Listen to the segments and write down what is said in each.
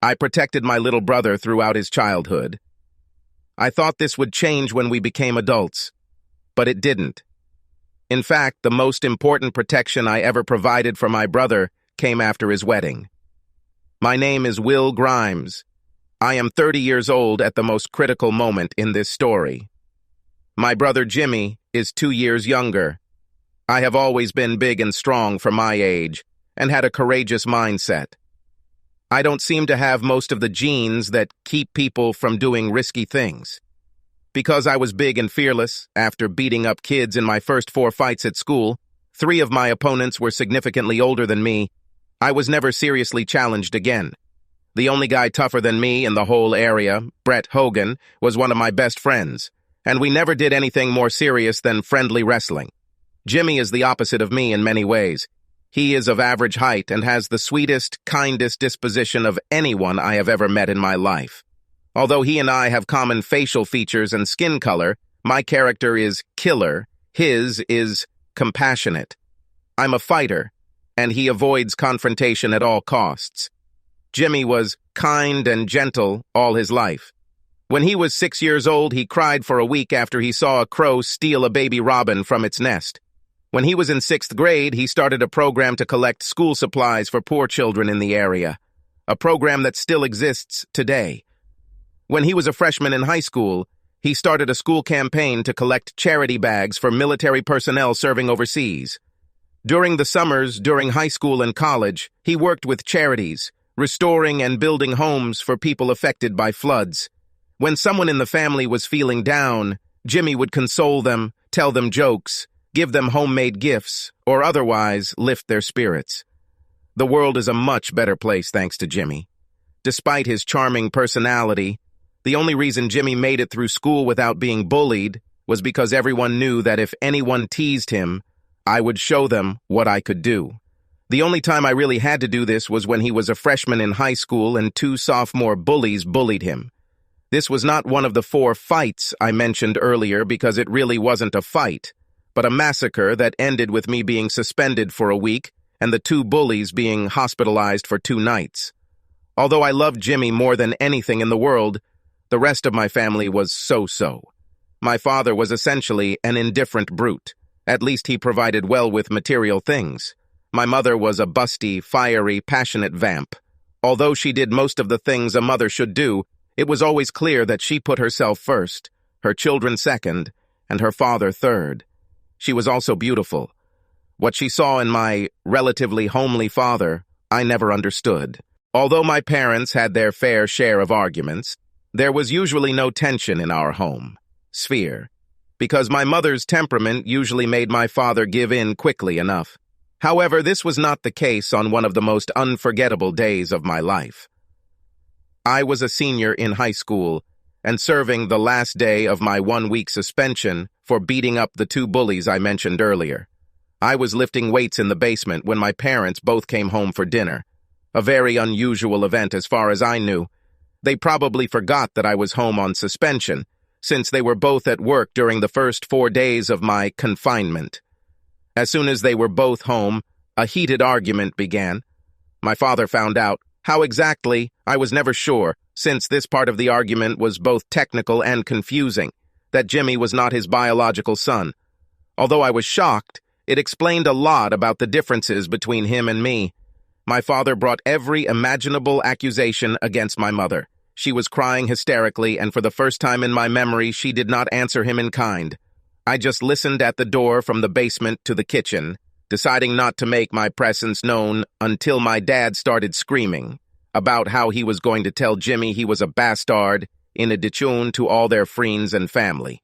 I protected my little brother throughout his childhood. I thought this would change when we became adults, but it didn't. In fact, the most important protection I ever provided for my brother came after his wedding. My name is Will Grimes. I am 30 years old at the most critical moment in this story. My brother Jimmy is 2 years younger. I have always been big and strong for my age and had a courageous mindset. I don't seem to have most of the genes that keep people from doing risky things. Because I was big and fearless, after beating up kids in my first 4 fights at school, 3 of my opponents were significantly older than me, I was never seriously challenged again. The only guy tougher than me in the whole area, Brett Hogan, was one of my best friends, and we never did anything more serious than friendly wrestling. Jimmy is the opposite of me in many ways. He is of average height and has the sweetest, kindest disposition of anyone I have ever met in my life. Although he and I have common facial features and skin color, my character is killer, his is compassionate. I'm a fighter, and he avoids confrontation at all costs. Jimmy was kind and gentle all his life. When he was 6 years old, he cried for a week after he saw a crow steal a baby robin from its nest. When he was in 6th grade, he started a program to collect school supplies for poor children in the area, a program that still exists today. When he was a freshman in high school, he started a school campaign to collect charity bags for military personnel serving overseas. During the summers, during high school and college, he worked with charities, restoring and building homes for people affected by floods. When someone in the family was feeling down, Jimmy would console them, tell them jokes, give them homemade gifts, or otherwise lift their spirits. The world is a much better place thanks to Jimmy. Despite his charming personality, the only reason Jimmy made it through school without being bullied was because everyone knew that if anyone teased him, I would show them what I could do. The only time I really had to do this was when he was a freshman in high school and 2 sophomore bullies bullied him. This was not one of the 4 fights I mentioned earlier because it really wasn't a fight, but a massacre that ended with me being suspended for a week and the 2 bullies being hospitalized for 2 nights. Although I loved Jimmy more than anything in the world, the rest of my family was so-so. My father was essentially an indifferent brute. At least he provided well with material things. My mother was a busty, fiery, passionate vamp. Although she did most of the things a mother should do, it was always clear that she put herself first, her children second, and her father third. She was also beautiful. What she saw in my relatively homely father, I never understood. Although my parents had their fair share of arguments, there was usually no tension in our home sphere, because my mother's temperament usually made my father give in quickly enough. However, this was not the case on one of the most unforgettable days of my life. I was a senior in high school and serving the last day of my 1-week suspension for beating up the 2 bullies I mentioned earlier. I was lifting weights in the basement when my parents both came home for dinner, a very unusual event as far as I knew. They probably forgot that I was home on suspension, since they were both at work during the first 4 days of my confinement. As soon as they were both home, a heated argument began. My father found out. How exactly, I was never sure, since this part of the argument was both technical and confusing, that Jimmy was not his biological son. Although I was shocked, it explained a lot about the differences between him and me. My father brought every imaginable accusation against my mother. She was crying hysterically, and for the first time in my memory, she did not answer him in kind. I just listened at the door from the basement to the kitchen, deciding not to make my presence known until my dad started screaming about how he was going to tell Jimmy he was a bastard in addition to all their friends and family.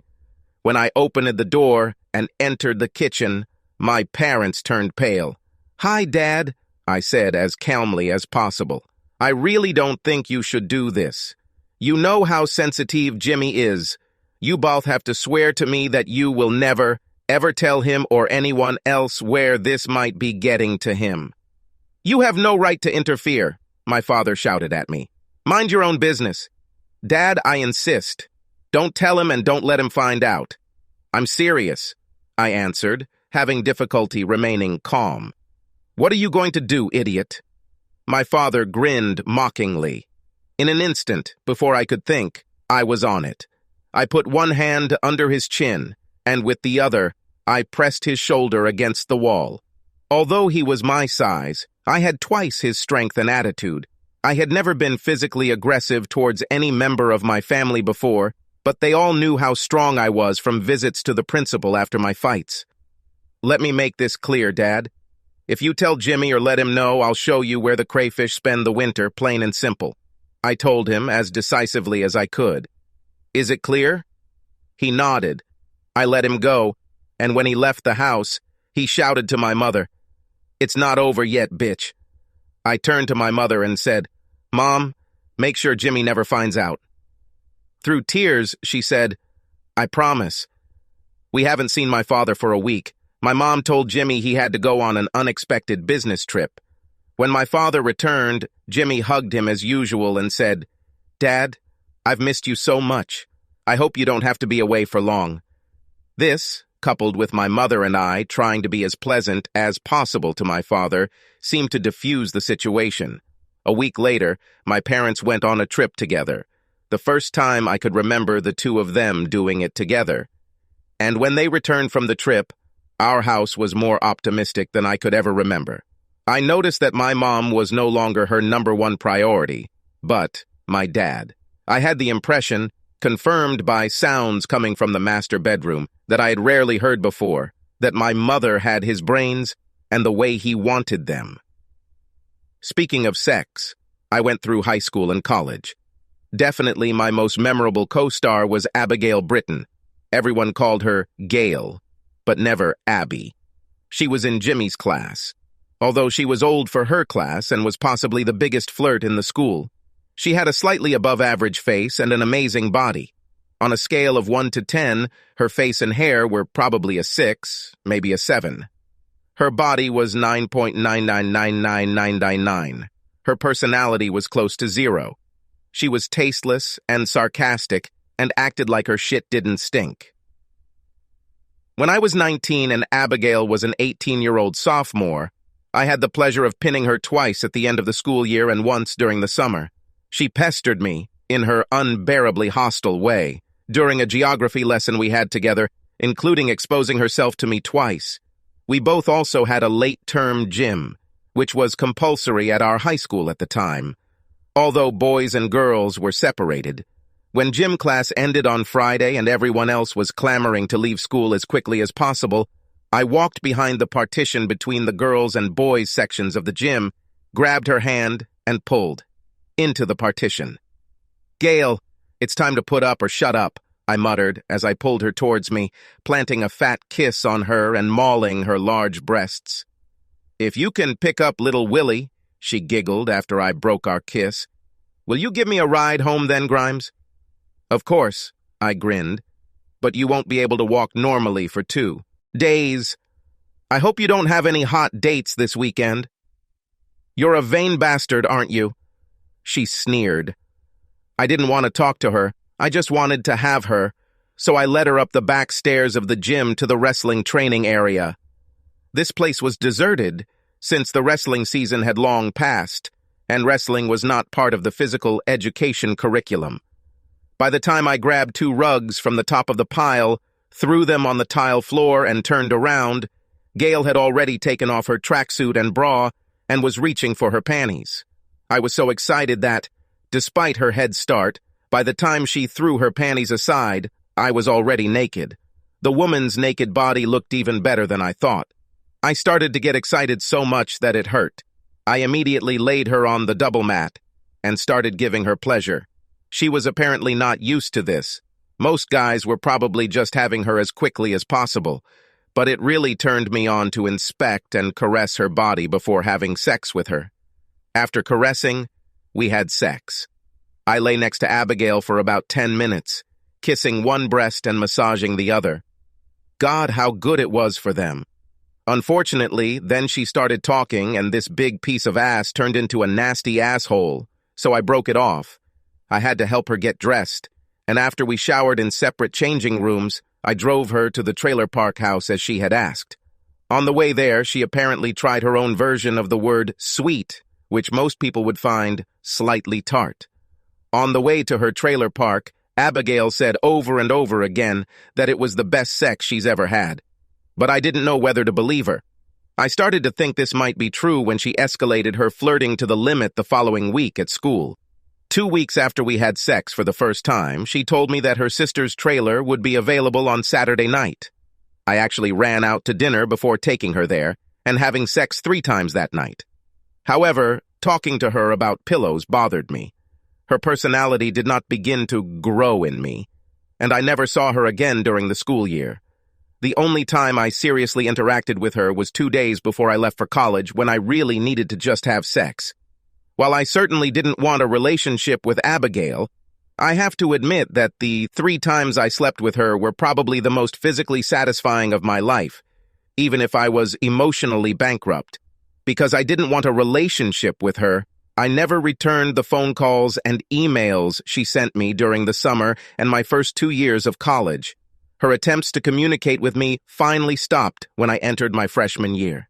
When I opened the door and entered the kitchen, my parents turned pale. "Hi, Dad," I said as calmly as possible. "I really don't think you should do this. You know how sensitive Jimmy is. You both have to swear to me that you will never, ever tell him or anyone else where this might be getting to him." "You have no right to interfere," my father shouted at me. "Mind your own business." "Dad, I insist. Don't tell him and don't let him find out." "I'm serious," I answered, having difficulty remaining calm. "What are you going to do, idiot?" My father grinned mockingly. In an instant, before I could think, I was on it. I put one hand under his chin, and with the other, I pressed his shoulder against the wall. Although he was my size, I had twice his strength and attitude. I had never been physically aggressive towards any member of my family before, but they all knew how strong I was from visits to the principal after my fights. Let me make this clear, Dad. If you tell Jimmy or let him know, I'll show you where the crayfish spend the winter, plain and simple. I told him as decisively as I could. Is it clear? He nodded. I let him go, and when he left the house, he shouted to my mother, "It's not over yet, bitch." I turned to my mother and said, "Mom, make sure Jimmy never finds out." Through tears, she said, "I promise." We haven't seen my father for a week. My mom told Jimmy he had to go on an unexpected business trip. When my father returned, Jimmy hugged him as usual and said, "Dad, I've missed you so much. I hope you don't have to be away for long." This, coupled with my mother and I trying to be as pleasant as possible to my father, seemed to diffuse the situation. A week later, my parents went on a trip together. The first time I could remember the two of them doing it together. And when they returned from the trip, our house was more optimistic than I could ever remember. I noticed that my mom was no longer her number one priority, but my dad. I had the impression, confirmed by sounds coming from the master bedroom, that I had rarely heard before, that my mother had his brains and the way he wanted them. Speaking of sex, I went through high school and college. Definitely my most memorable co-star was Abigail Britton. Everyone called her Gail, but never Abby. She was in Jimmy's class. Although she was old for her class and was possibly the biggest flirt in the school, she had a slightly above-average face and an amazing body. On a scale of 1 to 10, her face and hair were probably a 6, maybe a 7. Her body was 9.9999999. Her personality was close to 0. She was tasteless and sarcastic and acted like her shit didn't stink. When I was 19 and Abigail was an 18-year-old sophomore, I had the pleasure of pinning her twice at the end of the school year and once during the summer. She pestered me, in her unbearably hostile way, during a geography lesson we had together, including exposing herself to me twice. We both also had a late-term gym, which was compulsory at our high school at the time. Although boys and girls were separated, when gym class ended on Friday and everyone else was clamoring to leave school as quickly as possible, I walked behind the partition between the girls' and boys' sections of the gym, grabbed her hand, and pulled into the partition. "Gail, it's time to put up or shut up," I muttered as I pulled her towards me, planting a fat kiss on her and mauling her large breasts. "If you can pick up little Willie," she giggled after I broke our kiss. "Will you give me a ride home then, Grimes?" "Of course," I grinned, "but you won't be able to walk normally for 2 days. I hope you don't have any hot dates this weekend." "You're a vain bastard, aren't you?" She sneered. I didn't want to talk to her. I just wanted to have her, so I led her up the back stairs of the gym to the wrestling training area. This place was deserted, since the wrestling season had long passed, and wrestling was not part of the physical education curriculum. By the time I grabbed 2 rugs from the top of the pile, threw them on the tile floor, and turned around, Gail had already taken off her tracksuit and bra and was reaching for her panties. I was so excited that, despite her head start, by the time she threw her panties aside, I was already naked. The woman's naked body looked even better than I thought. I started to get excited so much that it hurt. I immediately laid her on the double mat and started giving her pleasure. She was apparently not used to this. Most guys were probably just having her as quickly as possible, but it really turned me on to inspect and caress her body before having sex with her. After caressing, we had sex. I lay next to Abigail for about 10 minutes, kissing one breast and massaging the other. God, how good it was for them. Unfortunately, then she started talking and this big piece of ass turned into a nasty asshole, so I broke it off. I had to help her get dressed, and after we showered in separate changing rooms, I drove her to the trailer park house as she had asked. On the way there, she apparently tried her own version of the word sweet, which most people would find slightly tart. On the way to her trailer park, Abigail said over and over again that it was the best sex she's ever had. But I didn't know whether to believe her. I started to think this might be true when she escalated her flirting to the limit the following week at school. 2 weeks after we had sex for the first time, she told me that her sister's trailer would be available on Saturday night. I actually ran out to dinner before taking her there and having sex 3 times that night. However, talking to her about pillows bothered me. Her personality did not begin to grow in me, and I never saw her again during the school year. The only time I seriously interacted with her was 2 days before I left for college when I really needed to just have sex. While I certainly didn't want a relationship with Abigail, I have to admit that the 3 times I slept with her were probably the most physically satisfying of my life, even if I was emotionally bankrupt. Because I didn't want a relationship with her, I never returned the phone calls and emails she sent me during the summer and my first 2 years of college. Her attempts to communicate with me finally stopped when I entered my freshman year.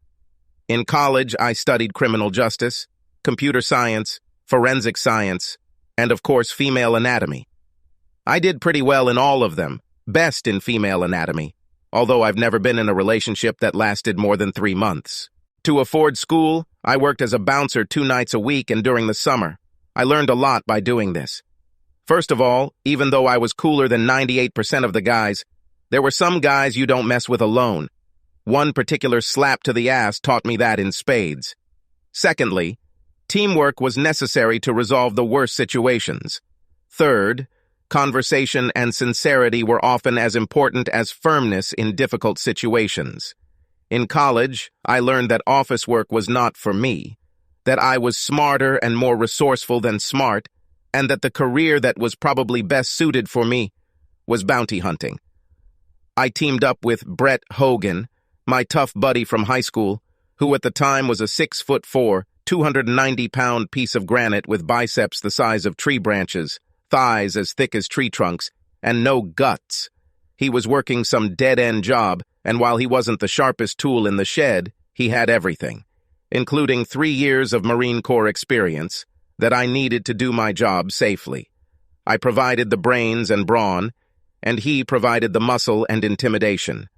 In college, I studied criminal justice, computer science, forensic science, and of course, female anatomy. I did pretty well in all of them, best in female anatomy, although I've never been in a relationship that lasted more than 3 months. To afford school, I worked as a bouncer 2 nights a week and during the summer. I learned a lot by doing this. First of all, even though I was cooler than 98% of the guys, there were some guys you don't mess with alone. One particular slap to the ass taught me that in spades. Secondly, teamwork was necessary to resolve the worst situations. Third, conversation and sincerity were often as important as firmness in difficult situations. In college, I learned that office work was not for me, that I was smarter and more resourceful than smart, and that the career that was probably best suited for me was bounty hunting. I teamed up with Brett Hogan, my tough buddy from high school, who at the time was a 6'4", 290-pound piece of granite with biceps the size of tree branches, thighs as thick as tree trunks, and no guts. He was working some dead-end job, and while he wasn't the sharpest tool in the shed, he had everything, including 3 years of Marine Corps experience that I needed to do my job safely. I provided the brains and brawn, and he provided the muscle and intimidation.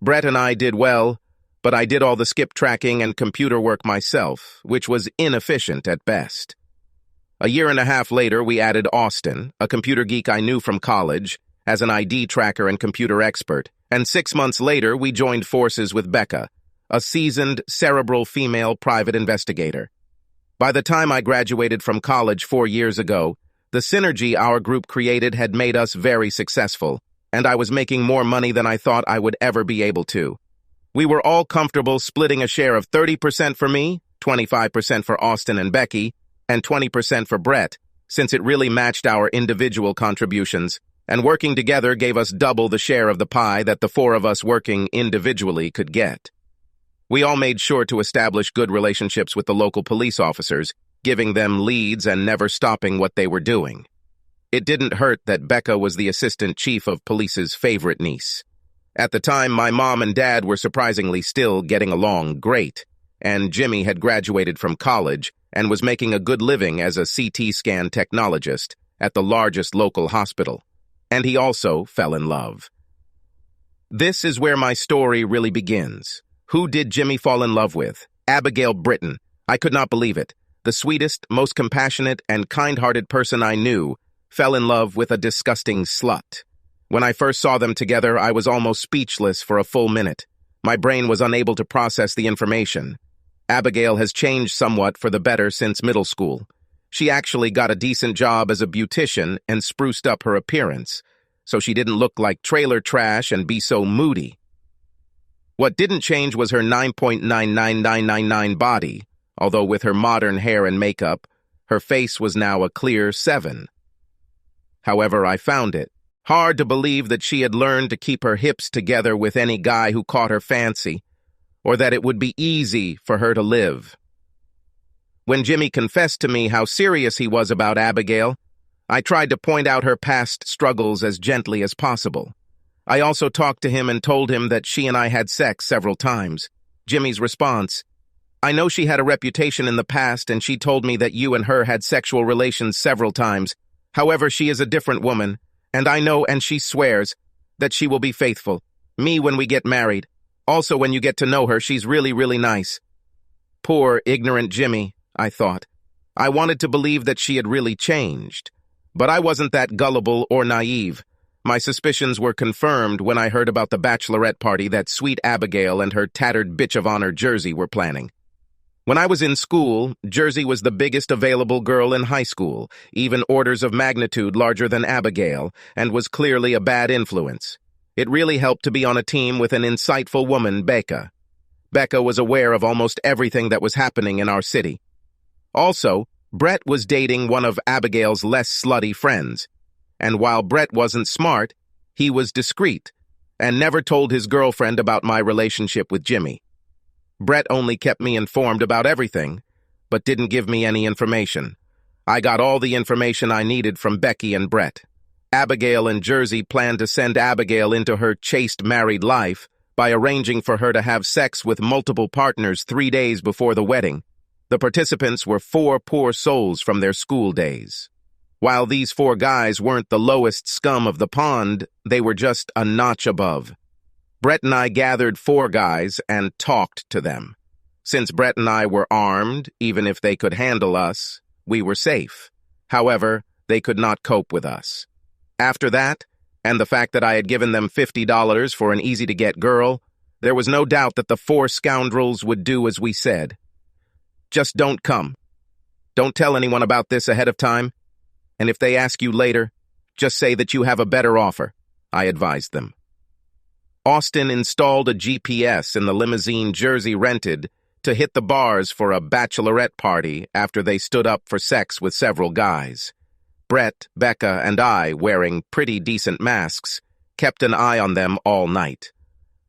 Brett and I did well, but I did all the skip tracking and computer work myself, which was inefficient at best. A year and a half later, we added Austin, a computer geek I knew from college, as an ID tracker and computer expert, and 6 months later, we joined forces with Becca, a seasoned, cerebral female private investigator. By the time I graduated from college 4 years ago, the synergy our group created had made us very successful, and I was making more money than I thought I would ever be able to. We were all comfortable splitting a share of 30% for me, 25% for Austin and Becky, and 20% for Brett, since it really matched our individual contributions, and working together gave us double the share of the pie that the 4 of us working individually could get. We all made sure to establish good relationships with the local police officers, giving them leads and never stopping what they were doing. It didn't hurt that Becca was the assistant chief of police's favorite niece. At the time, my mom and dad were surprisingly still getting along great, and Jimmy had graduated from college and was making a good living as a CT scan technologist at the largest local hospital, and he also fell in love. This is where my story really begins. Who did Jimmy fall in love with? Abigail Britton. I could not believe it. The sweetest, most compassionate, and kind-hearted person I knew fell in love with a disgusting slut. When I first saw them together, I was almost speechless for a full minute. My brain was unable to process the information. Abigail has changed somewhat for the better since middle school. She actually got a decent job as a beautician and spruced up her appearance, so she didn't look like trailer trash and be so moody. What didn't change was her 9.99999 body, although with her modern hair and makeup, her face was now a clear 7. However, I found it hard to believe that she had learned to keep her hips together with any guy who caught her fancy, or that it would be easy for her to live. When Jimmy confessed to me how serious he was about Abigail, I tried to point out her past struggles as gently as possible. I also talked to him and told him that she and I had sex several times. Jimmy's response: "I know she had a reputation in the past and she told me that you and her had sexual relations several times. However, she is a different woman, and I know and she swears that she will be faithful. Me when we get married. Also, when you get to know her, she's really, really nice. Poor, ignorant Jimmy, I thought. I wanted to believe that she had really changed. But I wasn't that gullible or naive. My suspicions were confirmed when I heard about the bachelorette party that sweet Abigail and her tattered bitch of honor Jersey were planning. When I was in school, Jersey was the biggest available girl in high school, even orders of magnitude larger than Abigail, and was clearly a bad influence. It really helped to be on a team with an insightful woman, Becca. Becca was aware of almost everything that was happening in our city. Also, Brett was dating one of Abigail's less slutty friends, and while Brett wasn't smart, he was discreet and never told his girlfriend about my relationship with Jimmy. Brett only kept me informed about everything, but didn't give me any information. I got all the information I needed from Becky and Brett. Abigail and Jersey planned to send Abigail into her chaste married life by arranging for her to have sex with multiple partners 3 days before the wedding. The participants were 4 poor souls from their school days. While these 4 guys weren't the lowest scum of the pond, they were just a notch above. Brett and I gathered 4 guys and talked to them. Since Brett and I were armed, even if they could handle us, we were safe. However, they could not cope with us. After that, and the fact that I had given them $50 for an easy-to-get girl, there was no doubt that the 4 scoundrels would do as we said. Just don't come. Don't tell anyone about this ahead of time, and if they ask you later, just say that you have a better offer, I advised them. Austin installed a GPS in the limousine Jersey rented to hit the bars for a bachelorette party after they stood up for sex with several guys. Brett, Becca, and I, wearing pretty decent masks, kept an eye on them all night.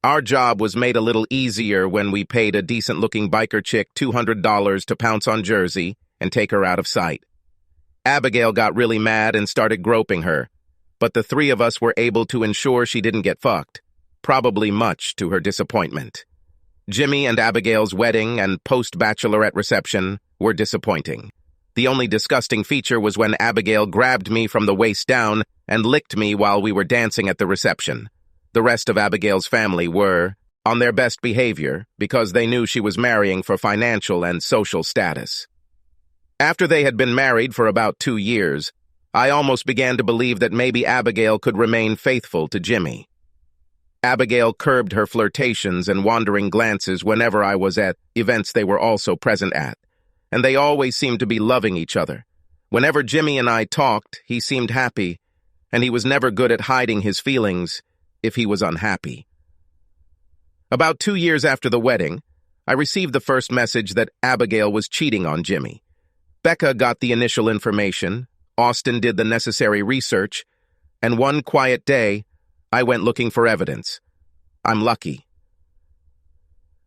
Our job was made a little easier when we paid a decent-looking biker chick $200 to pounce on Jersey and take her out of sight. Abigail got really mad and started groping her, but the 3 of us were able to ensure she didn't get fucked, probably much to her disappointment. Jimmy and Abigail's wedding and post-bachelorette reception were disappointing. The only disgusting feature was when Abigail grabbed me from the waist down and licked me while we were dancing at the reception. The rest of Abigail's family were on their best behavior because they knew she was marrying for financial and social status. After they had been married for about 2 years, I almost began to believe that maybe Abigail could remain faithful to Jimmy. Abigail curbed her flirtations and wandering glances whenever I was at events they were also present at, and they always seemed to be loving each other. Whenever Jimmy and I talked, he seemed happy, and he was never good at hiding his feelings if he was unhappy. About 2 years after the wedding, I received the first message that Abigail was cheating on Jimmy. Becca got the initial information, Austin did the necessary research, and one quiet day, I went looking for evidence. I'm lucky.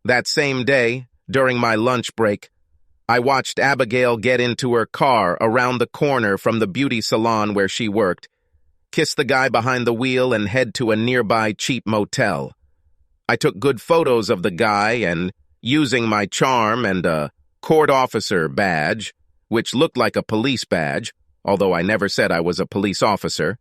That same day, during my lunch break, I watched Abigail get into her car around the corner from the beauty salon where she worked, kiss the guy behind the wheel, and head to a nearby cheap motel. I took good photos of the guy and, using my charm and a court officer badge, which looked like a police badge, although I never said I was a police officer,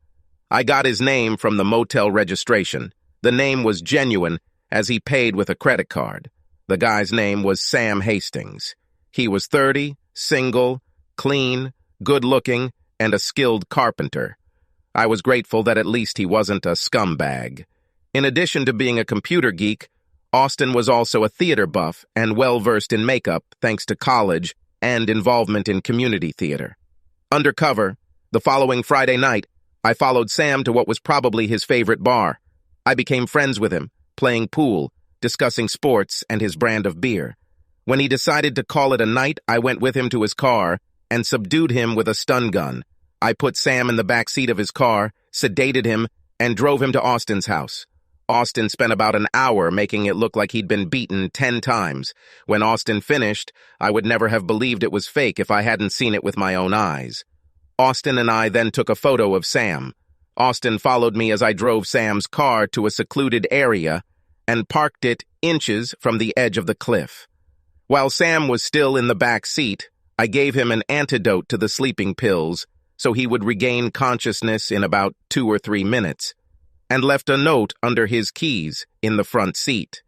I got his name from the motel registration. The name was genuine, as he paid with a credit card. The guy's name was Sam Hastings. He was 30, single, clean, good-looking, and a skilled carpenter. I was grateful that at least he wasn't a scumbag. In addition to being a computer geek, Austin was also a theater buff and well-versed in makeup thanks to college and involvement in community theater. Undercover, the following Friday night, I followed Sam to what was probably his favorite bar. I became friends with him, playing pool, discussing sports and his brand of beer. When he decided to call it a night, I went with him to his car and subdued him with a stun gun. I put Sam in the back seat of his car, sedated him, and drove him to Austin's house. Austin spent about an hour making it look like he'd been beaten 10 times. When Austin finished, I would never have believed it was fake if I hadn't seen it with my own eyes. Austin and I then took a photo of Sam. Austin followed me as I drove Sam's car to a secluded area and parked it inches from the edge of the cliff. While Sam was still in the back seat, I gave him an antidote to the sleeping pills so he would regain consciousness in about 2 or 3 minutes, and left a note under his keys in the front seat.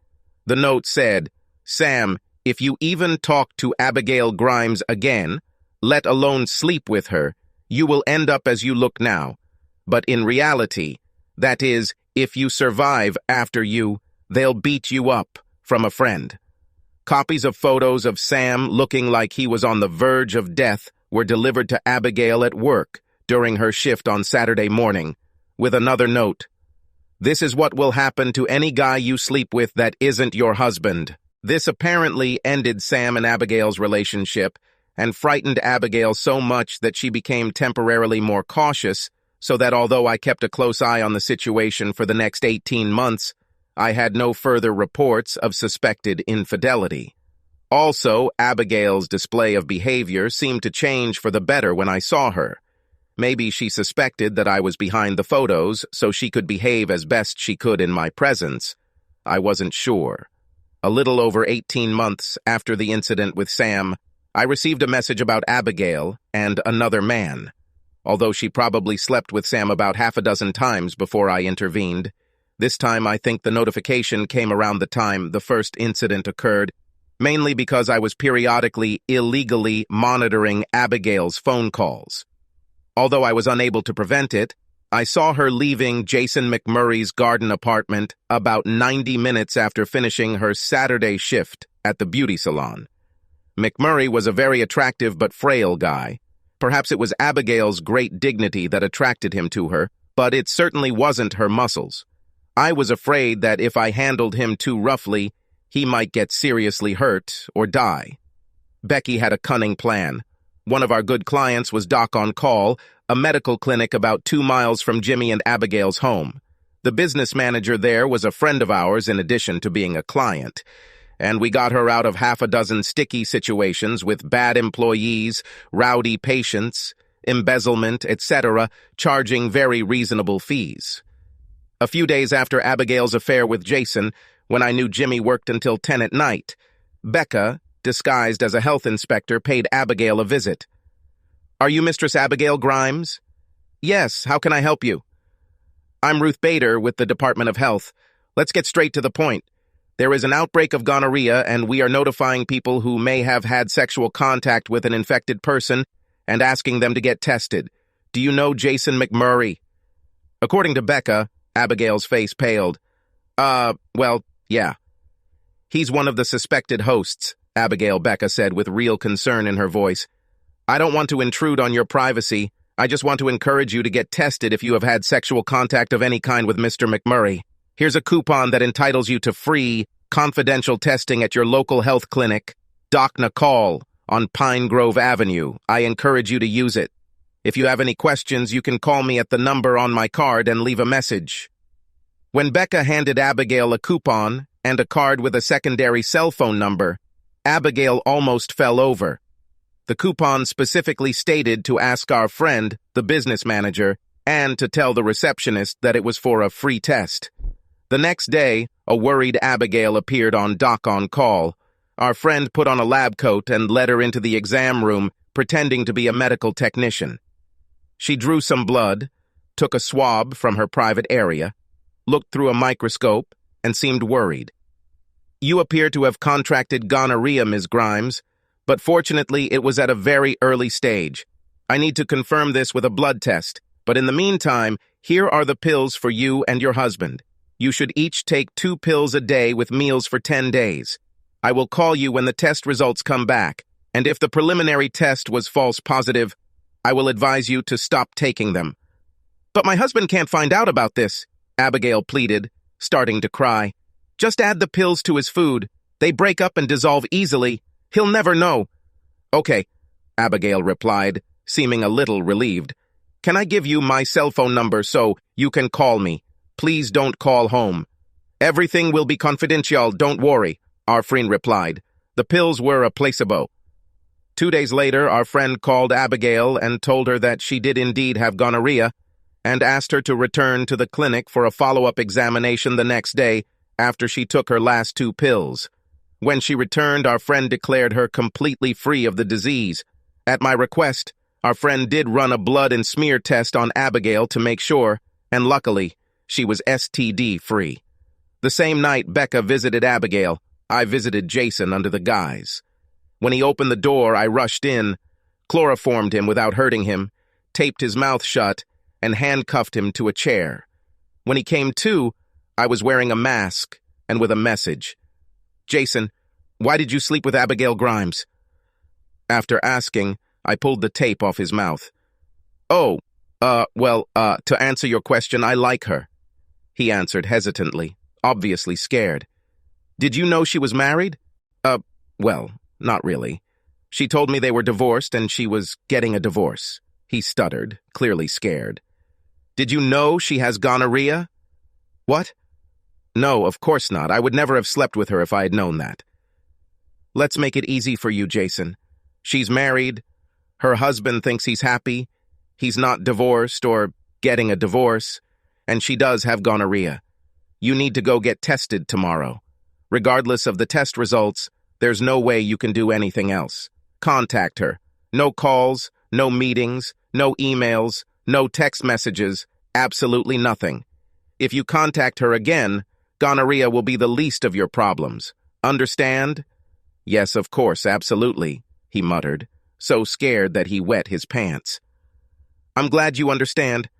The note said, "Sam, if you even talk to Abigail Grimes again, let alone sleep with her, you will end up as you look now. But in reality, that is, if you survive after you, they'll beat you up, from a friend." Copies of photos of Sam looking like he was on the verge of death were delivered to Abigail at work during her shift on Saturday morning, with another note. "This is what will happen to any guy you sleep with that isn't your husband." This apparently ended Sam and Abigail's relationship and frightened Abigail so much that she became temporarily more cautious, so that although I kept a close eye on the situation for the next 18 months, I had no further reports of suspected infidelity. Also, Abigail's display of behavior seemed to change for the better when I saw her. Maybe she suspected that I was behind the photos so she could behave as best she could in my presence. I wasn't sure. A little over 18 months after the incident with Sam, I received a message about Abigail and another man. Although she probably slept with Sam about half a dozen times before I intervened, this time I think the notification came around the time the first incident occurred, mainly because I was periodically illegally monitoring Abigail's phone calls. Although I was unable to prevent it, I saw her leaving Jason McMurray's garden apartment about 90 minutes after finishing her Saturday shift at the beauty salon. McMurray was a very attractive but frail guy. Perhaps it was Abigail's great dignity that attracted him to her, but it certainly wasn't her muscles. I was afraid that if I handled him too roughly, he might get seriously hurt or die. Becky had a cunning plan. One of our good clients was Doc on Call, a medical clinic about 2 miles from Jimmy and Abigail's home. The business manager there was a friend of ours in addition to being a client, and we got her out of half a dozen sticky situations with bad employees, rowdy patients, embezzlement, etc., charging very reasonable fees. A few days after Abigail's affair with Jason, when I knew Jimmy worked until 10 at night, Becca, disguised as a health inspector, paid Abigail a visit. "Are you Mistress Abigail Grimes?" "Yes, how can I help you?" "I'm Ruth Bader with the Department of Health. Let's get straight to the point. There is an outbreak of gonorrhea, and we are notifying people who may have had sexual contact with an infected person and asking them to get tested. Do you know Jason McMurray?" According to Becca, Abigail's face paled. Well, yeah. "He's one of the suspected hosts," Abigail Becca said with real concern in her voice. "I don't want to intrude on your privacy. I just want to encourage you to get tested if you have had sexual contact of any kind with Mr. McMurray. Here's a coupon that entitles you to free, confidential testing at your local health clinic, Doc Call, on Pine Grove Avenue. I encourage you to use it. If you have any questions, you can call me at the number on my card and leave a message." When Becca handed Abigail a coupon and a card with a secondary cell phone number, Abigail almost fell over. The coupon specifically stated to ask our friend, the business manager, and to tell the receptionist that it was for a free test. The next day, a worried Abigail appeared on Doc on Call. Our friend put on a lab coat and led her into the exam room, pretending to be a medical technician. She drew some blood, took a swab from her private area, looked through a microscope, and seemed worried. "You appear to have contracted gonorrhea, Ms. Grimes, but fortunately it was at a very early stage. I need to confirm this with a blood test, but in the meantime, here are the pills for you and your husband. You should each take 2 pills a day with meals for 10 days. I will call you when the test results come back, and if the preliminary test was false positive, I will advise you to stop taking them." "But my husband can't find out about this," Abigail pleaded, starting to cry. "Just add the pills to his food. They break up and dissolve easily. He'll never know." "Okay," Abigail replied, seeming a little relieved. "Can I give you my cell phone number so you can call me? Please don't call home." "Everything will be confidential, don't worry," our friend replied. The pills were a placebo. 2 days later, our friend called Abigail and told her that she did indeed have gonorrhea and asked her to return to the clinic for a follow-up examination the next day after she took her last 2 pills. When she returned, our friend declared her completely free of the disease. At my request, Our friend did run a blood and smear test on Abigail to make sure, and luckily, she was STD-free. The same night Becca visited Abigail, I visited Jason under the guise. When he opened the door, I rushed in, chloroformed him without hurting him, taped his mouth shut, and handcuffed him to a chair. When he came to, I was wearing a mask and with a message. "Jason, why did you sleep with Abigail Grimes?" After asking, I pulled the tape off his mouth. To answer your question, I like her," he answered hesitantly, obviously scared. "Did you know she was married?" Well, not really. She told me they were divorced and she was getting a divorce." He stuttered, clearly scared. "Did you know she has gonorrhea?" "What?" "No, of course not. I would never have slept with her if I had known that." "Let's make it easy for you, Jason. She's married. Her husband thinks he's happy. He's not divorced or getting a divorce, and she does have gonorrhea. You need to go get tested tomorrow. Regardless of the test results, there's no way you can do anything else. Contact her. No calls, no meetings, no emails, no text messages, absolutely nothing. If you contact her again, gonorrhea will be the least of your problems. Understand?" "Yes, of course, absolutely," he muttered, so scared that he wet his pants. "I'm glad you understand.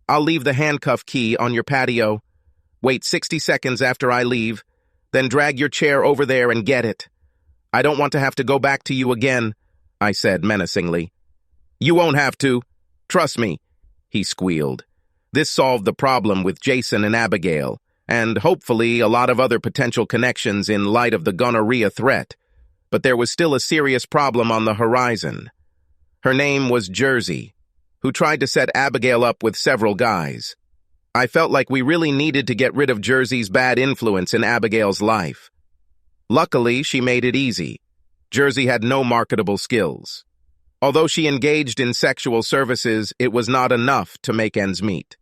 I'll leave the handcuff key on your patio. Wait 60 seconds after I leave, then drag your chair over there and get it. I don't want to have to go back to you again," I said menacingly. "You won't have to. Trust me," he squealed. This solved the problem with Jason and Abigail, and hopefully a lot of other potential connections in light of the gonorrhea threat. But there was still a serious problem on the horizon. Her name was Jersey, who tried to set Abigail up with several guys. I felt like we really needed to get rid of Jersey's bad influence in Abigail's life. Luckily, she made it easy. Jersey had no marketable skills. Although she engaged in sexual services, it was not enough to make ends meet.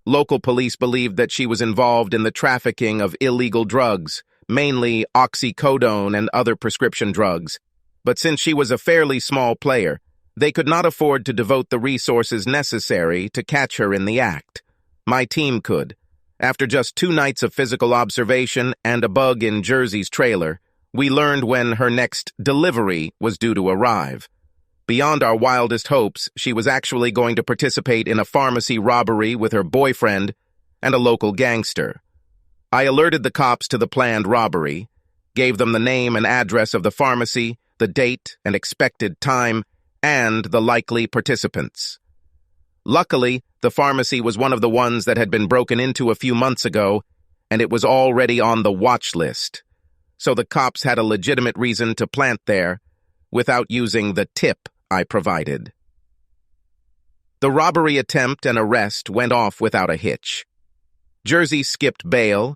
Local police believed that she was involved in the trafficking of illegal drugs, mainly oxycodone and other prescription drugs. But since she was a fairly small player, they could not afford to devote the resources necessary to catch her in the act. My team could. After just 2 nights of physical observation and a bug in Jersey's trailer, we learned when her next delivery was due to arrive. Beyond our wildest hopes, she was actually going to participate in a pharmacy robbery with her boyfriend and a local gangster. I alerted the cops to the planned robbery, gave them the name and address of the pharmacy, the date and expected time, and the likely participants. Luckily, the pharmacy was one of the ones that had been broken into a few months ago, and it was already on the watch list. So the cops had a legitimate reason to plant there without using the tip I provided. The robbery attempt and arrest went off without a hitch. Jersey skipped bail,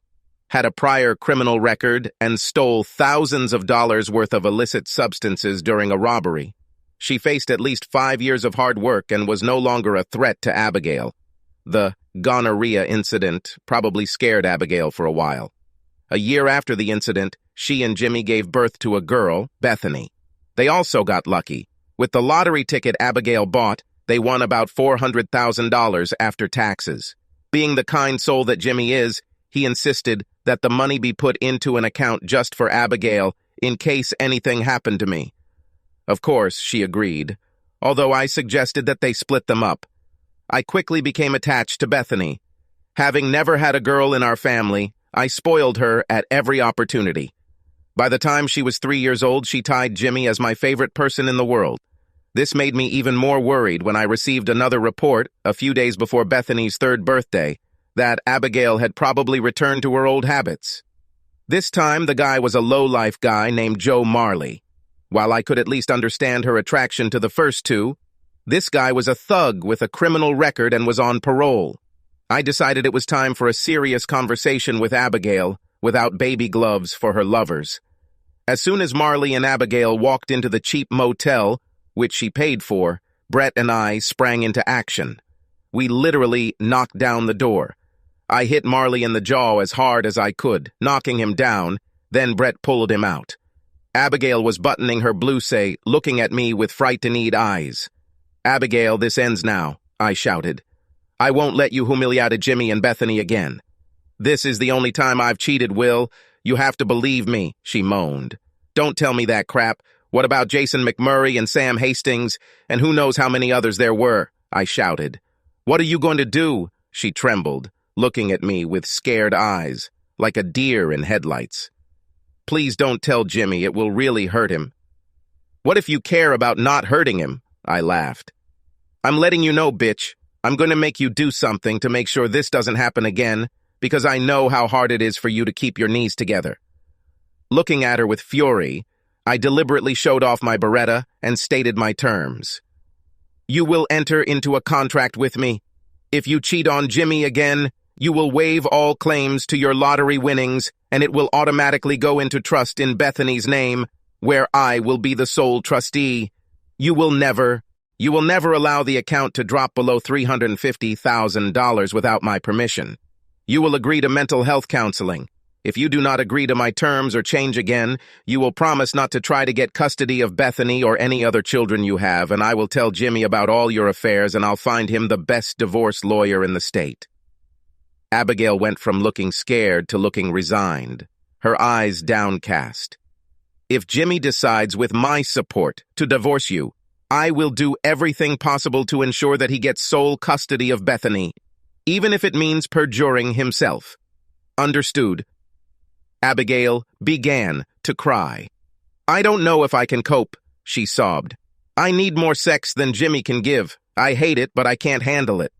had a prior criminal record, and stole thousands of dollars worth of illicit substances during a robbery. She faced at least 5 years of hard work and was no longer a threat to Abigail. The gonorrhea incident probably scared Abigail for a while. A year after the incident, she and Jimmy gave birth to a girl, Bethany. They also got lucky. With the lottery ticket Abigail bought, they won about $400,000 after taxes. Being the kind soul that Jimmy is, he insisted that the money be put into an account just for Abigail in case anything happened to me. Of course, she agreed, although I suggested that they split them up. I quickly became attached to Bethany. Having never had a girl in our family, I spoiled her at every opportunity. By the time she was 3 years old, she tied Jimmy as my favorite person in the world. This made me even more worried when I received another report, a few days before Bethany's 3rd birthday, that Abigail had probably returned to her old habits. This time, the guy was a low-life guy named Joe Marley. While I could at least understand her attraction to the first two, this guy was a thug with a criminal record and was on parole. I decided it was time for a serious conversation with Abigail without baby gloves for her lovers. As soon as Marley and Abigail walked into the cheap motel, which she paid for, Brett and I sprang into action. We literally knocked down the door. I hit Marley in the jaw as hard as I could, knocking him down, then Brett pulled him out. Abigail was buttoning her blouse, looking at me with frightened eyes. "Abigail, this ends now," I shouted. "I won't let you humiliate Jimmy and Bethany again. This is the only time I've cheated, Will. You have to believe me," she moaned. "Don't tell me that crap. What about Jason McMurray and Sam Hastings, and who knows how many others there were?" I shouted. "What are you going to do?" She trembled, looking at me with scared eyes, like a deer in headlights. "Please don't tell Jimmy. It will really hurt him." "What if you care about not hurting him?" I laughed. "I'm letting you know, bitch. I'm going to make you do something to make sure this doesn't happen again, because I know how hard it is for you to keep your knees together." Looking at her with fury, I deliberately showed off my Beretta and stated my terms. "You will enter into a contract with me. If you cheat on Jimmy again, you will waive all claims to your lottery winnings, and it will automatically go into trust in Bethany's name, where I will be the sole trustee. You will never allow the account to drop below $350,000 without my permission. You will agree to mental health counseling. If you do not agree to my terms or change again, you will promise not to try to get custody of Bethany or any other children you have, and I will tell Jimmy about all your affairs, and I'll find him the best divorce lawyer in the state." Abigail went from looking scared to looking resigned, her eyes downcast. "If Jimmy decides with my support to divorce you, I will do everything possible to ensure that he gets sole custody of Bethany, even if it means perjuring himself. Understood?" Abigail began to cry. "I don't know if I can cope," she sobbed. "I need more sex than Jimmy can give. I hate it, but I can't handle it."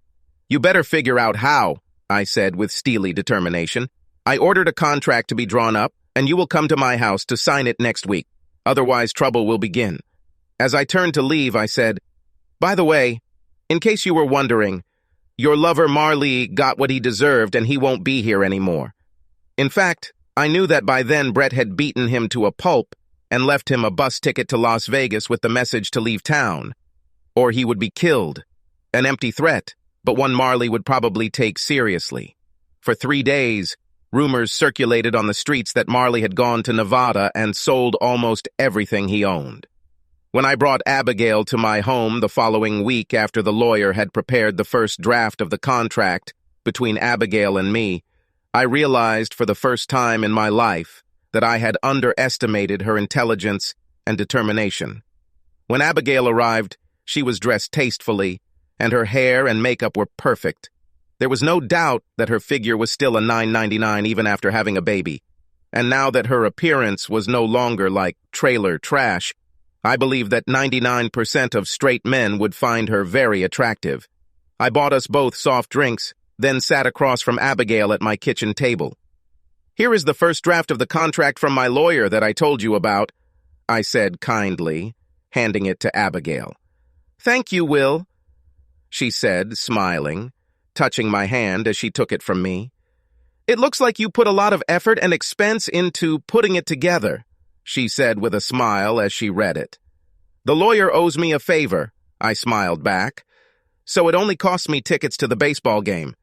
"You better figure out how," I said with steely determination. "I ordered a contract to be drawn up, and you will come to my house to sign it next week. Otherwise, trouble will begin." As I turned to leave, I said, "By the way, in case you were wondering, your lover Marley got what he deserved and he won't be here anymore. In fact, I knew that by then Brett had beaten him to a pulp and left him a bus ticket to Las Vegas with the message to leave town, or he would be killed. An empty threat, but one Marley would probably take seriously. For 3 days, rumors circulated on the streets that Marley had gone to Nevada and sold almost everything he owned. When I brought Abigail to my home the following week after the lawyer had prepared the first draft of the contract between Abigail and me, I realized for the first time in my life that I had underestimated her intelligence and determination. When Abigail arrived, she was dressed tastefully, and her hair and makeup were perfect. There was no doubt that her figure was still a $9.99 even after having a baby. And now that her appearance was no longer like trailer trash, I believe that 99% of straight men would find her very attractive. I bought us both soft drinks, then sat across from Abigail at my kitchen table. "Here is the first draft of the contract from my lawyer that I told you about," I said kindly, handing it to Abigail. "Thank you, Will," she said, smiling, touching my hand as she took it from me. "It looks like you put a lot of effort and expense into putting it together," she said with a smile as she read it. "The lawyer owes me a favor," I smiled back, "so it only cost me tickets to the baseball game.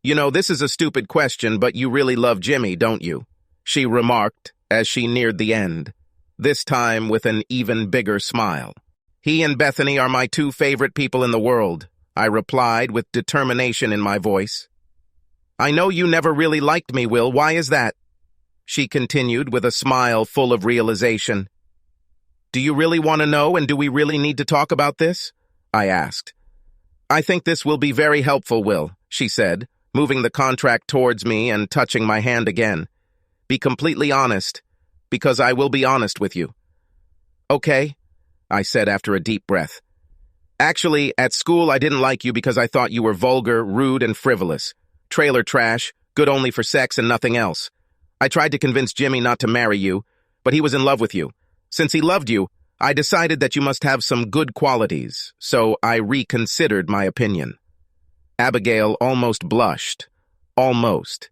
You know, this is a stupid question, but you really love Jimmy, don't you?" she remarked as she neared the end, this time with an even bigger smile. "He and Bethany are my 2 favorite people in the world," I replied with determination in my voice. "I know you never really liked me, Will. Why is that?" she continued with a smile full of realization. "Do you really want to know, and do we really need to talk about this?" I asked. "I think this will be very helpful, Will," she said, moving the contract towards me and touching my hand again. "Be completely honest, because I will be honest with you." "Okay," I said after a deep breath. "Actually, at school I didn't like you because I thought you were vulgar, rude, and frivolous. Trailer trash, good only for sex and nothing else. I tried to convince Jimmy not to marry you, but he was in love with you. Since he loved you, I decided that you must have some good qualities, so I reconsidered my opinion." Abigail almost blushed. Almost.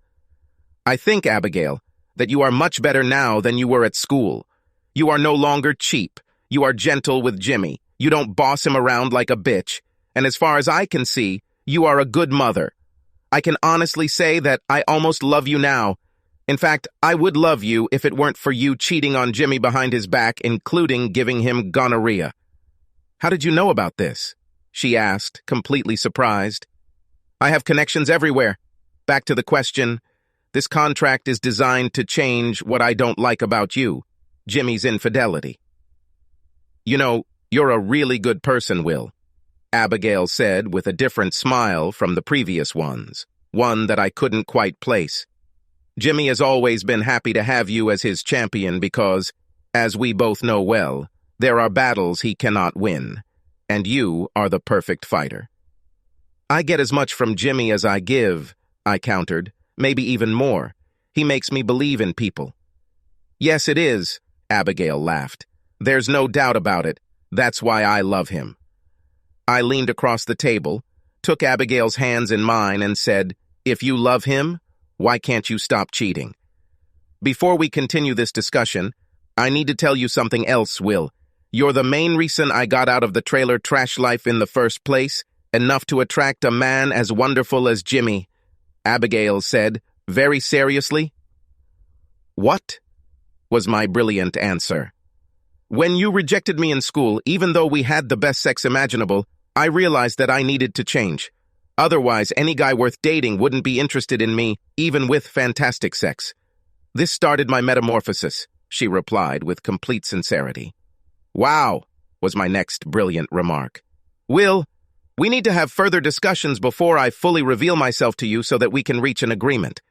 "I think, Abigail, that you are much better now than you were at school. You are no longer cheap. You are gentle with Jimmy. You don't boss him around like a bitch. And as far as I can see, you are a good mother. I can honestly say that I almost love you now. In fact, I would love you if it weren't for you cheating on Jimmy behind his back, including giving him gonorrhea." "How did you know about this?" she asked, completely surprised. I have connections everywhere. Back to the question, this contract is designed to change what I don't like about you, Jimmy's infidelity. You know, you're a really good person, Will, Abigail said with a different smile from the previous ones, one that I couldn't quite place. Jimmy has always been happy to have you as his champion because, as we both know well, there are battles he cannot win, and you are the perfect fighter. I get as much from Jimmy as I give, I countered, maybe even more. He makes me believe in people. Yes, it is, Abigail laughed. There's no doubt about it. That's why I love him. I leaned across the table, took Abigail's hands in mine, and said, If you love him, why can't you stop cheating? Before we continue this discussion, I need to tell you something else, Will. You're the main reason I got out of the trailer trash life in the first place, enough to attract a man as wonderful as Jimmy, Abigail said, very seriously. What? Was my brilliant answer. When you rejected me in school, even though we had the best sex imaginable, I realized that I needed to change. Otherwise, any guy worth dating wouldn't be interested in me, even with fantastic sex. This started my metamorphosis, she replied with complete sincerity. Wow, was my next brilliant remark. Will, we need to have further discussions before I fully reveal myself to you so that we can reach an agreement.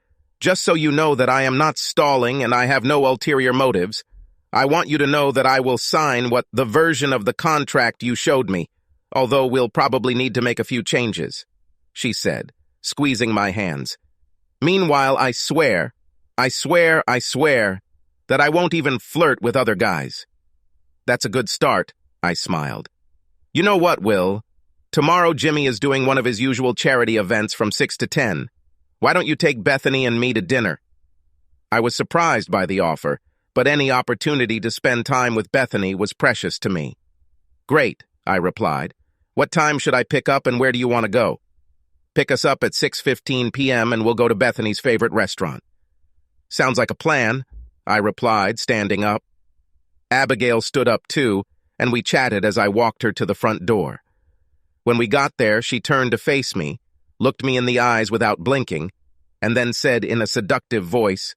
Just so you know that I am not stalling and I have no ulterior motives, I want you to know that I will sign the version of the contract you showed me, although we'll probably need to make a few changes, she said, squeezing my hands. Meanwhile, I swear that I won't even flirt with other guys. That's a good start, I smiled. You know what, Will? Tomorrow Jimmy is doing one of his usual charity events from 6 to 10. Why don't you take Bethany and me to dinner? I was surprised by the offer, but any opportunity to spend time with Bethany was precious to me. Great, I replied. What time should I pick up and where do you want to go? Pick us up at 6:15 p.m. and we'll go to Bethany's favorite restaurant. Sounds like a plan, I replied, standing up. Abigail stood up too, and we chatted as I walked her to the front door. When we got there, she turned to face me, looked me in the eyes without blinking, and then said in a seductive voice,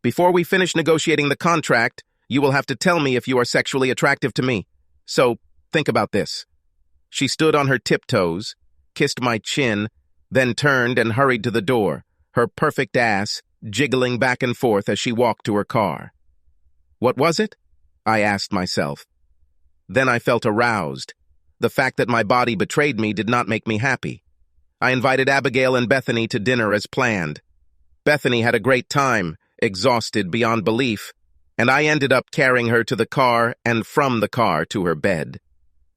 Before we finish negotiating the contract, you will have to tell me if you are sexually attractive to me. So, think about this. She stood on her tiptoes, kissed my chin, then turned and hurried to the door, her perfect ass jiggling back and forth as she walked to her car. What was it? I asked myself. Then I felt aroused. The fact that my body betrayed me did not make me happy. I invited Abigail and Bethany to dinner as planned. Bethany had a great time, exhausted beyond belief, and I ended up carrying her to the car and from the car to her bed.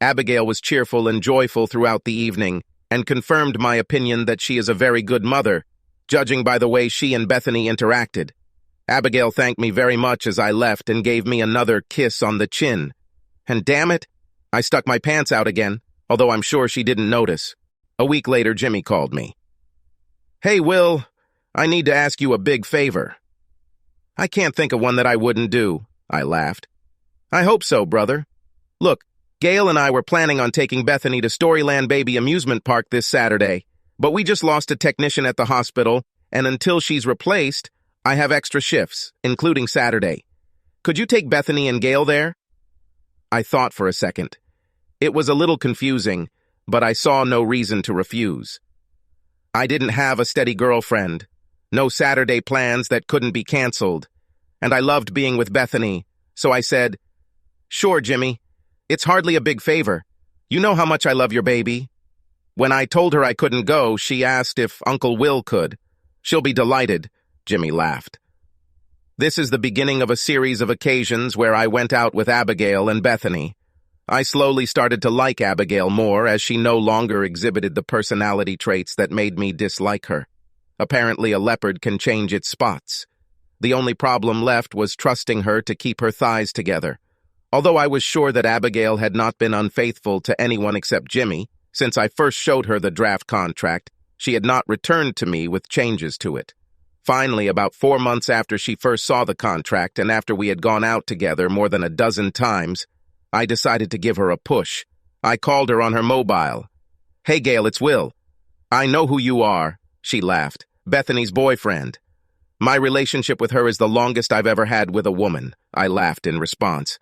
Abigail was cheerful and joyful throughout the evening and confirmed my opinion that she is a very good mother, judging by the way she and Bethany interacted. Abigail thanked me very much as I left and gave me another kiss on the chin. And damn it, I stuck my pants out again, although I'm sure she didn't notice. A week later, Jimmy called me. Hey, Will, I need to ask you a big favor. I can't think of one that I wouldn't do, I laughed. I hope so, brother. Look, Gail and I were planning on taking Bethany to Storyland Baby Amusement Park this Saturday, but we just lost a technician at the hospital, and until she's replaced, I have extra shifts, including Saturday. Could you take Bethany and Gail there? I thought for a second. It was a little confusing, but I saw no reason to refuse. I didn't have a steady girlfriend, no Saturday plans that couldn't be canceled, and I loved being with Bethany, so I said, Sure, Jimmy. It's hardly a big favor. You know how much I love your baby. When I told her I couldn't go, she asked if Uncle Will could. She'll be delighted, Jimmy laughed. This is the beginning of a series of occasions where I went out with Abigail and Bethany. I slowly started to like Abigail more as she no longer exhibited the personality traits that made me dislike her. Apparently, a leopard can change its spots. The only problem left was trusting her to keep her thighs together. Although I was sure that Abigail had not been unfaithful to anyone except Jimmy, since I first showed her the draft contract, she had not returned to me with changes to it. Finally, about 4 months after she first saw the contract and after we had gone out together more than a dozen times, I decided to give her a push. I called her on her mobile. Hey, Gail, it's Will. I know who you are, she laughed. Bethany's boyfriend. My relationship with her is the longest I've ever had with a woman, I laughed in response.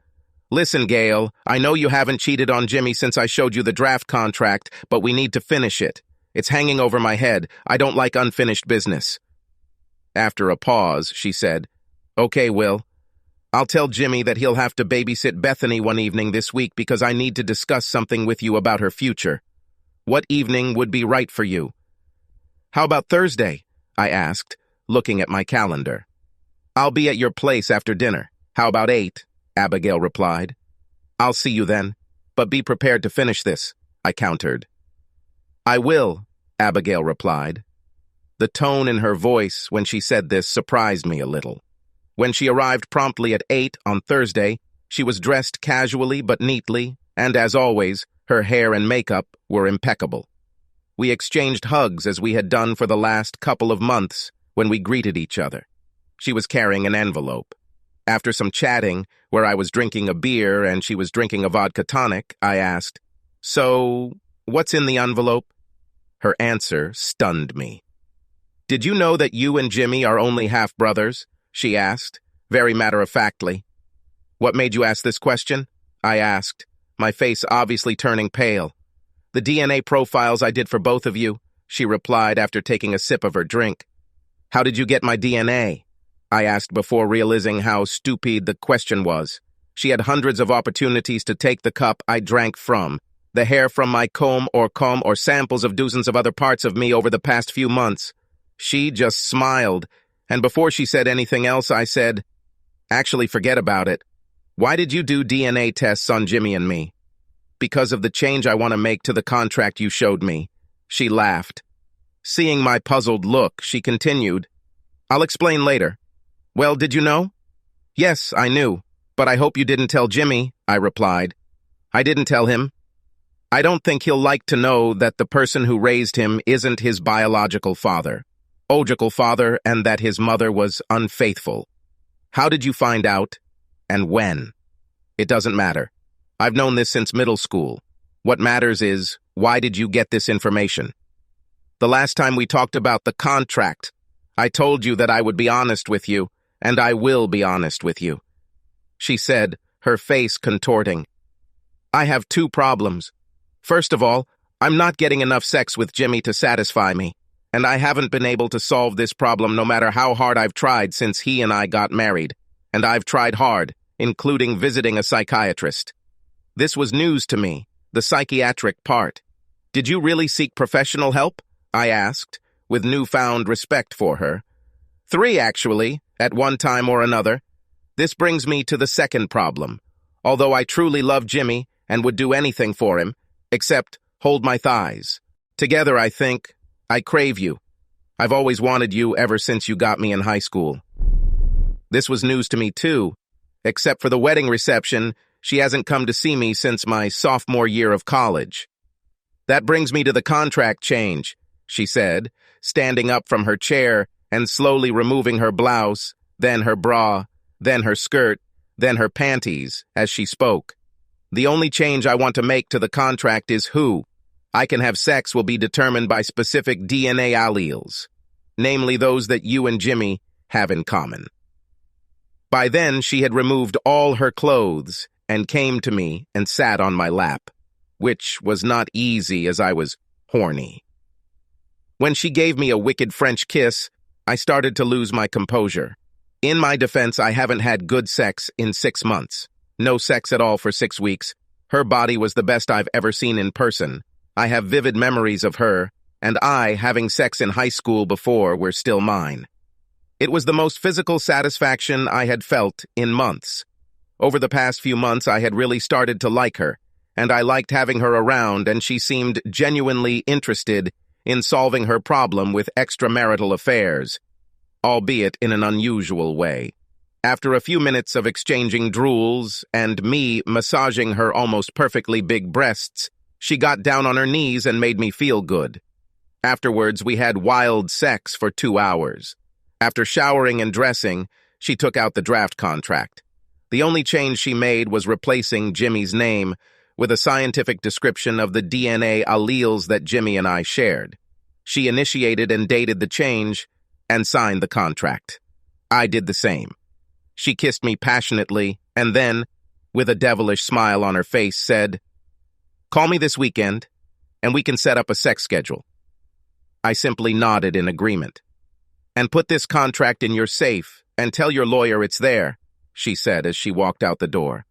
Listen, Gail, I know you haven't cheated on Jimmy since I showed you the draft contract, but we need to finish it. It's hanging over my head. I don't like unfinished business. After a pause, she said, Okay, Will. I'll tell Jimmy that he'll have to babysit Bethany one evening this week because I need to discuss something with you about her future. What evening would be right for you? How about Thursday? I asked, looking at my calendar. I'll be at your place after dinner. How about 8? Abigail replied. I'll see you then, but be prepared to finish this, I countered. I will, Abigail replied. The tone in her voice when she said this surprised me a little. When she arrived promptly at 8 on Thursday, she was dressed casually but neatly, and as always, her hair and makeup were impeccable. We exchanged hugs as we had done for the last couple of months when we greeted each other. She was carrying an envelope. After some chatting, where I was drinking a beer and she was drinking a vodka tonic, I asked, So, what's in the envelope? Her answer stunned me. Did you know that you and Jimmy are only half-brothers? She asked, very matter-of-factly. What made you ask this question? I asked, my face obviously turning pale. The DNA profiles I did for both of you, she replied after taking a sip of her drink. How did you get my DNA? I asked before realizing how stupid the question was. She had hundreds of opportunities to take the cup I drank from, the hair from my comb or samples of dozens of other parts of me over the past few months. She just smiled, and before she said anything else, I said, Actually, forget about it. Why did you do DNA tests on Jimmy and me? Because of the change I want to make to the contract you showed me. She laughed. Seeing my puzzled look, she continued, I'll explain later. Well, did you know? Yes, I knew, but I hope you didn't tell Jimmy, I replied. I didn't tell him. I don't think he'll like to know that the person who raised him isn't his biological father, and that his mother was unfaithful. How did you find out, and when? It doesn't matter. I've known this since middle school. What matters is, why did you get this information? The last time we talked about the contract, I told you that I would be honest with you, and I will be honest with you. She said, her face contorting. I have 2 problems. First of all, I'm not getting enough sex with Jimmy to satisfy me, and I haven't been able to solve this problem no matter how hard I've tried since he and I got married, and I've tried hard, including visiting a psychiatrist. This was news to me, the psychiatric part. Did you really seek professional help? I asked, with newfound respect for her. 3, actually, at one time or another. This brings me to the second problem. Although I truly love Jimmy and would do anything for him, except hold my thighs. Together, I think, I crave you. I've always wanted you ever since you got me in high school. This was news to me, too. Except for the wedding reception, she hasn't come to see me since my sophomore year of college. That brings me to the contract change, she said, standing up from her chair and slowly removing her blouse, then her bra, then her skirt, then her panties, as she spoke. The only change I want to make to the contract is who I can have sex will be determined by specific DNA alleles, namely those that you and Jimmy have in common. By then, she had removed all her clothes and came to me and sat on my lap, which was not easy as I was horny. When she gave me a wicked French kiss, I started to lose my composure. In my defense, I haven't had good sex in 6 months. No sex at all for 6 weeks. Her body was the best I've ever seen in person. I have vivid memories of her, and I, having sex in high school before, were still mine. It was the most physical satisfaction I had felt in months. Over the past few months, I had really started to like her, and I liked having her around, and she seemed genuinely interested in solving her problem with extramarital affairs, albeit in an unusual way. After a few minutes of exchanging drools and me massaging her almost perfectly big breasts, she got down on her knees and made me feel good. Afterwards, we had wild sex for 2 hours. After showering and dressing, she took out the draft contract. The only change she made was replacing Jimmy's name with a scientific description of the DNA alleles that Jimmy and I shared. She initiated and dated the change and signed the contract. I did the same. She kissed me passionately and then, with a devilish smile on her face, said, "Call me this weekend, and we can set up a sex schedule." I simply nodded in agreement. "And put this contract in your safe and tell your lawyer it's there," she said as she walked out the door.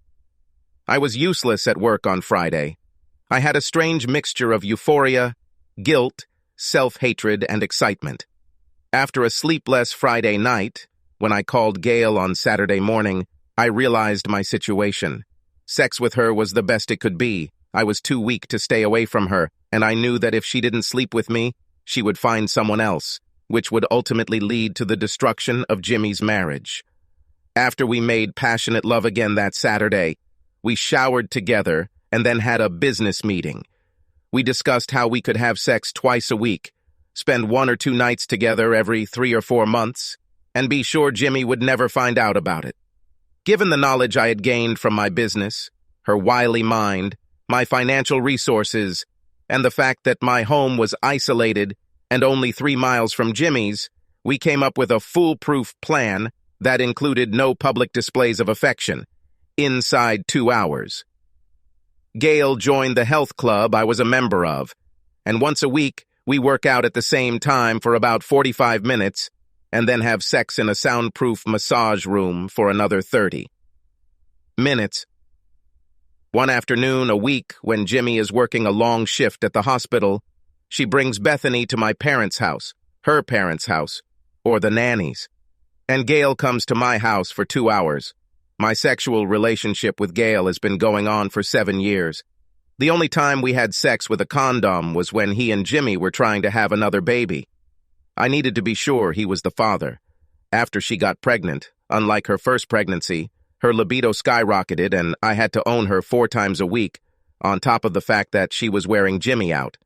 I was useless at work on Friday. I had a strange mixture of euphoria, guilt, self-hatred, and excitement. After a sleepless Friday night, when I called Gail on Saturday morning, I realized my situation. Sex with her was the best it could be. I was too weak to stay away from her, and I knew that if she didn't sleep with me, she would find someone else, which would ultimately lead to the destruction of Jimmy's marriage. After we made passionate love again that Saturday, we showered together and then had a business meeting. We discussed how we could have sex twice a week, spend 1 or 2 nights together every 3 or 4 months, and be sure Jimmy would never find out about it. Given the knowledge I had gained from my business, her wily mind, my financial resources, and the fact that my home was isolated and only 3 miles from Jimmy's, we came up with a foolproof plan that included no public displays of affection, inside 2 hours. Gail joined the health club I was a member of, and once a week we work out at the same time for about 45 minutes and then have sex in a soundproof massage room for another 30 minutes. One afternoon a week, when Jimmy is working a long shift at the hospital, she brings Bethany to my parents' house, her parents' house, or the nanny's. And Gail comes to my house for 2 hours. My sexual relationship with Gail has been going on for 7 years. The only time we had sex with a condom was when he and Jimmy were trying to have another baby. I needed to be sure he was the father. After she got pregnant, unlike her first pregnancy, her libido skyrocketed and I had to own her 4 times a week, on top of the fact that she was wearing Jimmy out.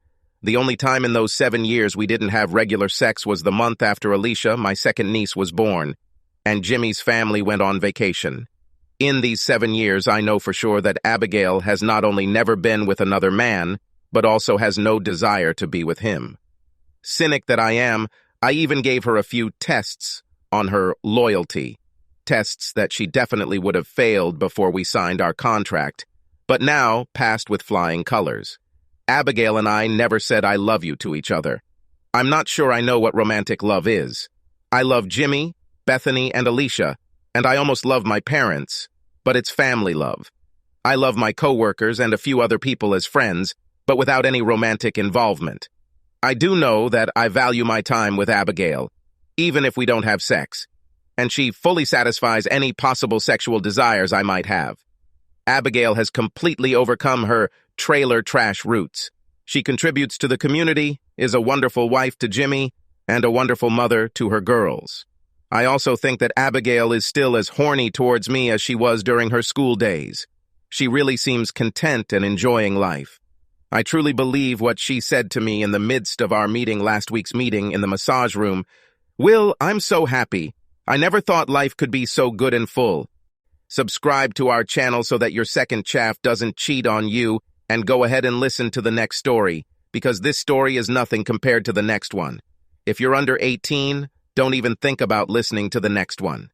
The only time in those 7 years we didn't have regular sex was the month after Alicia, my second niece, was born, and Jimmy's family went on vacation. In these 7 years, I know for sure that Abigail has not only never been with another man, but also has no desire to be with him. Cynic that I am, I even gave her a few tests on her loyalty, tests that she definitely would have failed before we signed our contract, but now passed with flying colors. Abigail and I never said I love you to each other. I'm not sure I know what romantic love is. I love Jimmy, Bethany, and Alicia, and I almost love my parents, but it's family love. I love my coworkers and a few other people as friends, but without any romantic involvement. I do know that I value my time with Abigail, even if we don't have sex, and she fully satisfies any possible sexual desires I might have. Abigail has completely overcome her trailer trash roots. She contributes to the community, is a wonderful wife to Jimmy, and a wonderful mother to her girls. I also think that Abigail is still as horny towards me as she was during her school days. She really seems content and enjoying life. I truly believe what she said to me in the midst of our meeting last week's meeting in the massage room. "Will, I'm so happy. I never thought life could be so good and full." Subscribe to our channel so that your second chaff doesn't cheat on you, and go ahead and listen to the next story, because this story is nothing compared to the next one. If you're under 18, don't even think about listening to the next one.